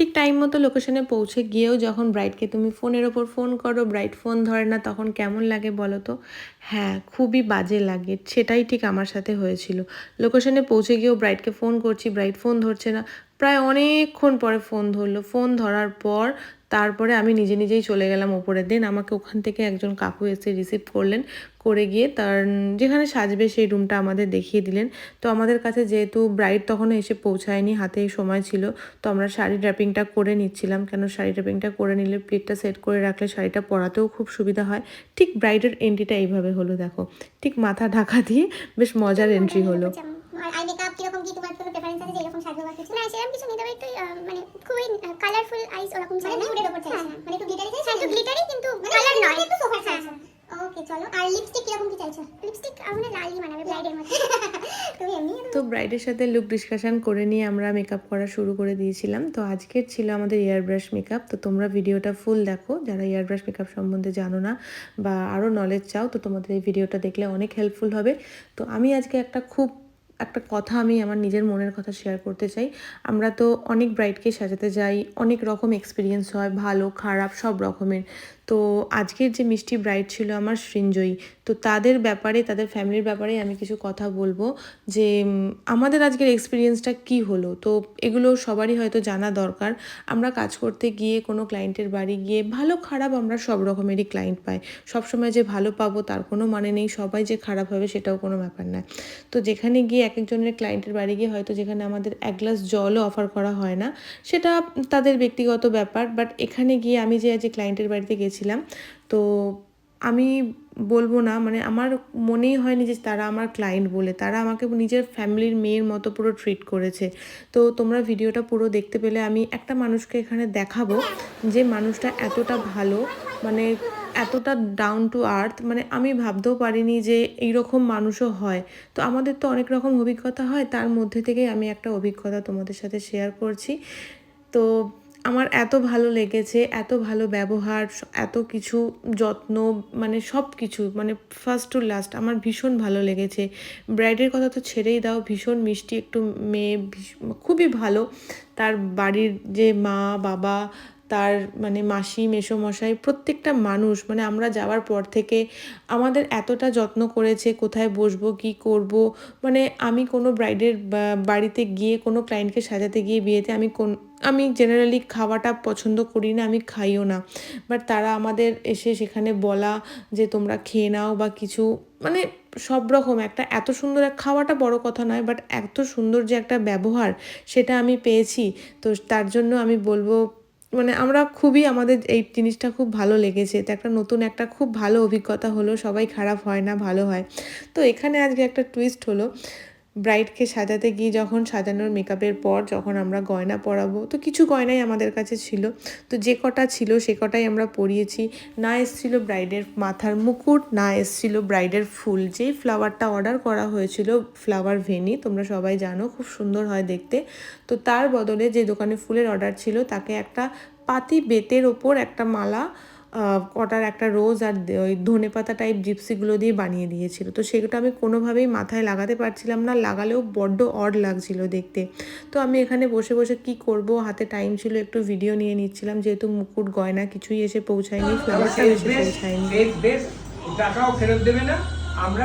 ঠিক টাইম মতো লোকেশনে পৌঁছে গিয়েও যখন ব্রাইডকে তুমি ফোনের ওপর ফোন করো, ব্রাইড ফোন ধরে না, তখন কেমন লাগে বলো তো? হ্যাঁ, খুবই বাজে লাগে। সেটাই ঠিক আমার সাথে হয়েছিল। লোকেশনে পৌঁছে গিয়েও ব্রাইডকে ফোন করছি, ব্রাইড ফোন ধরছে না। প্রায় অনেকক্ষণ পরে ফোন ধরলো। ফোন ধরার পর তারপরে আমি নিজে নিজেই চলে গেলাম ওপরের দিন। আমাকে ওখান থেকে একজন কাকু এসে রিসিভ করলেন, করে গিয়ে তার যেখানে সাজবে সেই রুমটা আমাদের দেখিয়ে দিলেন। তো আমাদের কাছে যেহেতু ব্রাইড তখনও এসে পৌঁছায়নি, হাতে সময় ছিল, তো আমরা শাড়ি ড্র্যাপিংটা করে নিচ্ছিলাম। কেন শাড়ি ড্র্যাপিংটা করে নিলে প্লেটটা সেট করে রাখলে শাড়িটা পরাতেও খুব সুবিধা হয়। ঠিক ব্রাইডের এন্ট্রিটা এইভাবে হলো, দেখো, ঠিক মাথা ঢাকা দিয়ে বেশ মজার এন্ট্রি হলো। আর আই মেকআপ কিরকম কি তোমার কোনো প্রেফারেন্স আছে যে এরকম সাজবো বা কিছু? না সেরকম কিছু নেই, তবে একটু মানে খুবই কালারফুল আইস ওরকম চাই না, মুডের উপর চাই না, মানে একটু গ্লিটারি চাই, একটু গ্লিটারি কিন্তু কালার নয়, একটু সোফার চাই। ওকে চলো। আর লিপস্টিক কিরকম কি চাইছো? লিপস্টিক আমরা লালই মানাবে ব্রাইডের মধ্যে। তুমি এমনি তো ব্রাইডের সাথে লুক ডিসকাশন করে নিয়ে আমরা মেকআপ করা শুরু করে দিয়েছিলাম। তো আজকের ছিল আমাদের এয়ার ব্রাশ মেকআপ। তো তোমরা ভিডিওটা ফুল দেখো, যারা এয়ার ব্রাশ মেকআপ সম্বন্ধে জানো না বা আরও নলেজ চাও, তো তোমাদের এই ভিডিওটা দেখলে অনেক হেল্পফুল হবে। তো আমি আজকে একটা কথা আমি আমার নিজের মনের কথা শেয়ার করতে চাই। আমরা তো অনেক ব্রাইডকে সাজাতে যাই, অনেক রকম এক্সপিরিয়েন্স হয়, ভালো খারাপ সব রকমের। তো আজকের যে মিষ্টি ব্রাইড ছিল আমার সৃঞ্জয়ী, তো তাদের ব্যাপারে, তাদের ফ্যামিলির ব্যাপারে আমি কিছু কথা বলবো যে আমাদের আজকের এক্সপিরিয়েন্সটা কি হলো। তো এগুলো সবারই হয়তো জানা দরকার। আমরা কাজ করতে গিয়ে কোনো ক্লায়েন্টের বাড়ি গিয়ে ভালো খারাপ আমরা সব রকমেরই ক্লায়েন্ট পাই। সবসময় যে ভালো পাবো তার কোনো মানে নেই, সবাই যে খারাপ হবে সেটাও কোনো ব্যাপার না। তো যেখানে গিয়ে এক একজনের ক্লায়েন্টের বাড়ি গিয়ে হয়তো যেখানে আমাদের এক গ্লাস জলও অফার করা হয় না, সেটা তাদের ব্যক্তিগত ব্যাপার। বাট এখানে গিয়ে আমি যে ক্লায়েন্টের বাড়িতে গেছিলাম, তো আমি বলবো না, মানে আমার মনেই হয়নি যে তারা আমার ক্লায়েন্ট বলে। তারা আমাকে নিজের ফ্যামিলির মেয়ের মতো পুরো ট্রিট করেছে। তো তোমরা ভিডিওটা পুরো দেখতে পেলে আমি একটা মানুষকে এখানে দেখাবো, যে মানুষটা এতটা ভালো, মানে এতটা ডাউন টু আর্থ, মানে আমি ভাবতেও পারিনি যে এইরকম মানুষও হয়। তো আমাদের তো অনেক রকম অভিজ্ঞতা হয়, তার মধ্যে থেকেই আমি একটা অভিজ্ঞতা তোমাদের সাথে শেয়ার করছি। তো আমার এত ভালো লেগেছে, এত ভালো ব্যবহার, এত কিছু যত্ন, মানে সব কিছু, মানে ফার্স্ট টু লাস্ট আমার ভীষণ ভালো লেগেছে। ব্রাইডের কথা তো ছেড়েই দাও, ভীষণ মিষ্টি একটু মেয়ে, খুবই ভালো। তার বাড়ির যে মা বাবা, তার মানে মাসি মেসোমশাই, প্রত্যেকটা মানুষ, মানে আমরা যাওয়ার পর থেকে আমাদের এতটা যত্ন করেছে, কোথায় বসবো কী করব। মানে আমি কোনো ব্রাইডের বাড়িতে গিয়ে কোনো ক্লায়েন্টকে সাজাতে গিয়ে বিয়েতে আমি জেনারেলি খাওয়াটা পছন্দ করি না, আমি খাইও না। বাট তারা আমাদের এসে সেখানে বলা যে তোমরা খেয়ে নাও বা কিছু, মানে সব রকম একটা এত সুন্দর খাওয়াটা বড় কথা নয়, বাট এত সুন্দর যে একটা ব্যবহার সেটা আমি পেয়েছি। তো তার জন্য আমি বলবো, মানে আমরা খুবই, আমাদের এই জিনিসটা খুব ভালো লেগেছে। তো একটা নতুন একটা খুব ভালো অভিজ্ঞতা হলো। সবাই খারাপ হয় না, ভালো হয়। তো এখানে আজকে একটা টুইস্ট হলো, ব্রাইডকে সাজাতে গিয়ে যখন সাজানোর মেকআপের পর যখন আমরা গয়না পরাবো, তো কিছু গয়নাই আমাদের কাছে ছিল, তো যে কটা ছিল সে কটাই আমরা পরিয়েছি। না এসেছিলো ব্রাইডের মাথার মুকুট, না এসেছিলো ব্রাইডের ফুল। যেই ফ্লাওয়ারটা অর্ডার করা হয়েছিল, ফ্লাওয়ার ভেনি, তোমরা সবাই জানো খুব সুন্দর হয় দেখতে, তো তার বদলে যে দোকানে ফুলের অর্ডার ছিল তাকে একটা পাতি বেতের ওপর একটা মালা, কটার একটা রোজ আর ওই ধনেপাতা টাইপ জিপসিগুলো দিয়ে বানিয়ে দিয়েছিল। তো সেটা আমি কোনোভাবেই মাথায় লাগাতে পারছিলাম না, লাগালেও বড্ড অড লাগছিল দেখতে। তো আমি এখানে বসে বসে কি করব, হাতে টাইম ছিল, একটু ভিডিও নিয়ে নিচ্ছিলাম, যেহেতু মুকুট গয়না কিছুই এসে পৌঁছায়নি, ফ্লাওয়ারটাও এসে পৌঁছায়নি। টাকাও ফেরত দেবে না আমরা।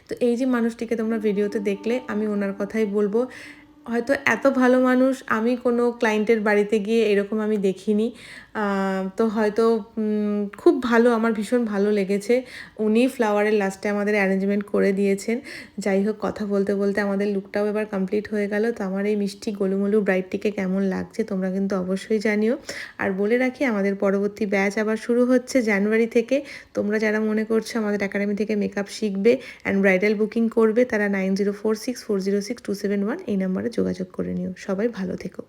তো এই যে মানুষটিকে তোমরা ভিডিওতে দেখলে, আমি ওনার কথাই বলবো। হয়তো এত ভালো মানুষ আমি কোনো ক্লায়েন্টের বাড়িতে গিয়ে এরকম আমি দেখিনি। তো হয়তো খুব ভালো, আমার ভীষণ ভালো লেগেছে। উনি ফ্লাওয়ারের লাস্টে আমাদের অ্যারেঞ্জমেন্ট করে দিয়েছেন। যাই হোক, কথা বলতে বলতে আমাদের লুকটাও এবার কমপ্লিট হয়ে গেল। তো আমার এই মিষ্টি গোলুমলু ব্রাইডটিকে কেমন লাগছে তোমরা কিন্তু অবশ্যই জানিও। আর বলে রাখি, আমাদের পরবর্তী ব্যাচ আবার শুরু হচ্ছে জানুয়ারি থেকে। তোমরা যারা মনে করছো আমাদের একাডেমি থেকে মেকআপ শিখবে অ্যান্ড ব্রাইডাল বুকিং করবে, তারা 9046406271 এই নাম্বারে যোগাযোগ করে নিও। সবাই ভালো থেকো।